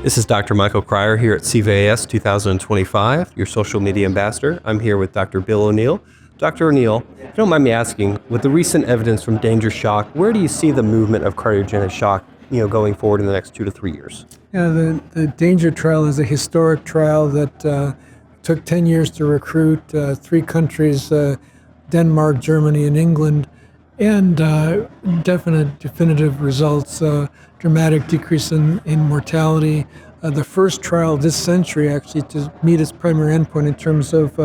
This is Dr. Michael Cryer here at CVAS 2025, your social media ambassador. I'm here with Dr. Bill O'Neill. Dr. O'Neill, if you don't mind me asking, with the recent evidence from danger shock, where do you see the movement of cardiogenic shock, going forward in the next 2 to 3 years? Yeah, the DANGER trial is a historic trial that took 10 years to recruit, 3 countries, Denmark, Germany, and England, and definitive results, dramatic decrease in mortality. The first trial this century actually to meet its primary endpoint in terms of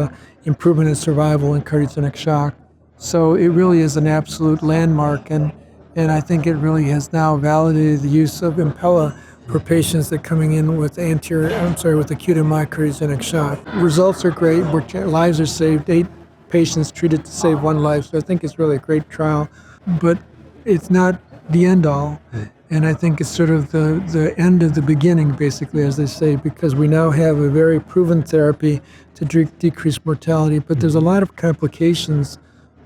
improvement in survival in cardiogenic shock. So it really is an absolute landmark, and I think it really has now validated the use of Impella for patients that are coming in with with acute myocardiogenic shock. Results are great. Lives are saved. 8 patients treated to save 1 life. So I think it's really a great trial, but it's not the end all. And I think it's sort of the end of the beginning, basically, as they say, because we now have a very proven therapy to decrease mortality, but there's a lot of complications.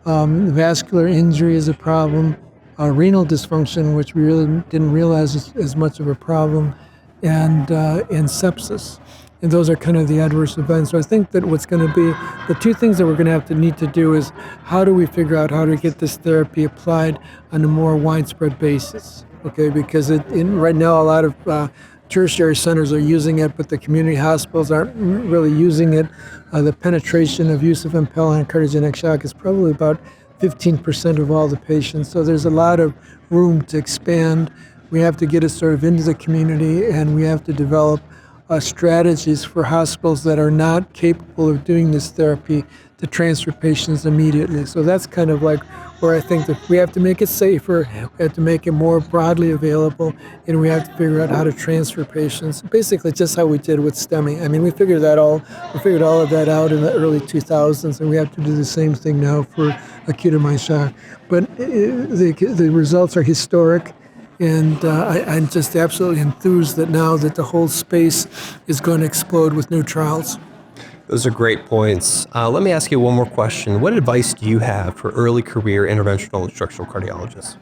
Vascular injury is a problem, renal dysfunction, which we really didn't realize is as much of a problem, and sepsis. And those are kind of the adverse events. So I think that what's going to be the 2 things that we're going to need to do is how do we figure out how to get this therapy applied on a more widespread basis? Okay, because right now a lot of tertiary centers are using it, but the community hospitals aren't really using it. The penetration of use of Impella and cardiogenic shock is probably about 15% of all the patients. So there's a lot of room to expand. We have to get it sort of into the community, and we have to develop strategies for hospitals that are not capable of doing this therapy to transfer patients immediately. So that's kind of like where I think that we have to make it safer, we have to make it more broadly available, and we have to figure out how to transfer patients, basically just how we did with STEMI. I mean, we figured all of that out in the early 2000s, and we have to do the same thing now for acute myocardial shock. But the results are historic. And I'm just absolutely enthused that now that the whole space is going to explode with new trials. Those are great points. Let me ask you one more question. What advice do you have for early career interventional and structural cardiologists?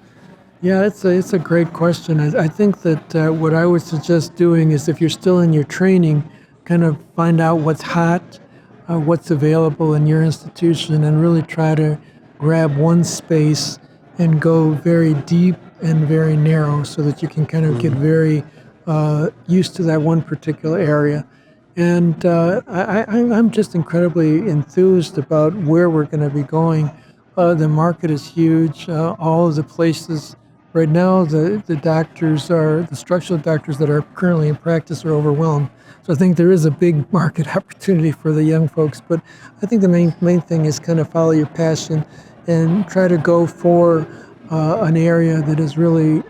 Yeah, it's a great question. I think that what I would suggest doing is if you're still in your training, kind of find out what's hot, what's available in your institution, and really try to grab one space and go very deep and very narrow so that you can kind of get very used to that one particular area. And I'm just incredibly enthused about where we're going to be going. The market is huge. All of the places right now, the structural doctors that are currently in practice are overwhelmed. So I think there is a big market opportunity for the young folks. But I think the main thing is kind of follow your passion and try to go for an area that is really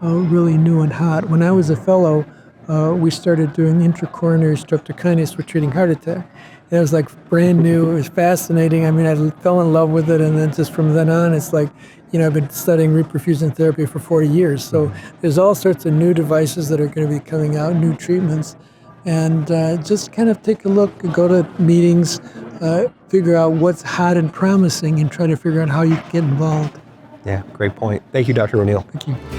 new and hot. When I was a fellow, we started doing intracoronary streptokinase for treating heart attack. It was like brand new. It was fascinating. I mean, I fell in love with it, and then just from then on, it's like, I've been studying reperfusion therapy for 40 years. So there's all sorts of new devices that are going to be coming out, new treatments, and just kind of take a look, go to meetings, figure out what's hot and promising, and try to figure out how you can get involved. Yeah, great point. Thank you, Dr. O'Neill. Thank you.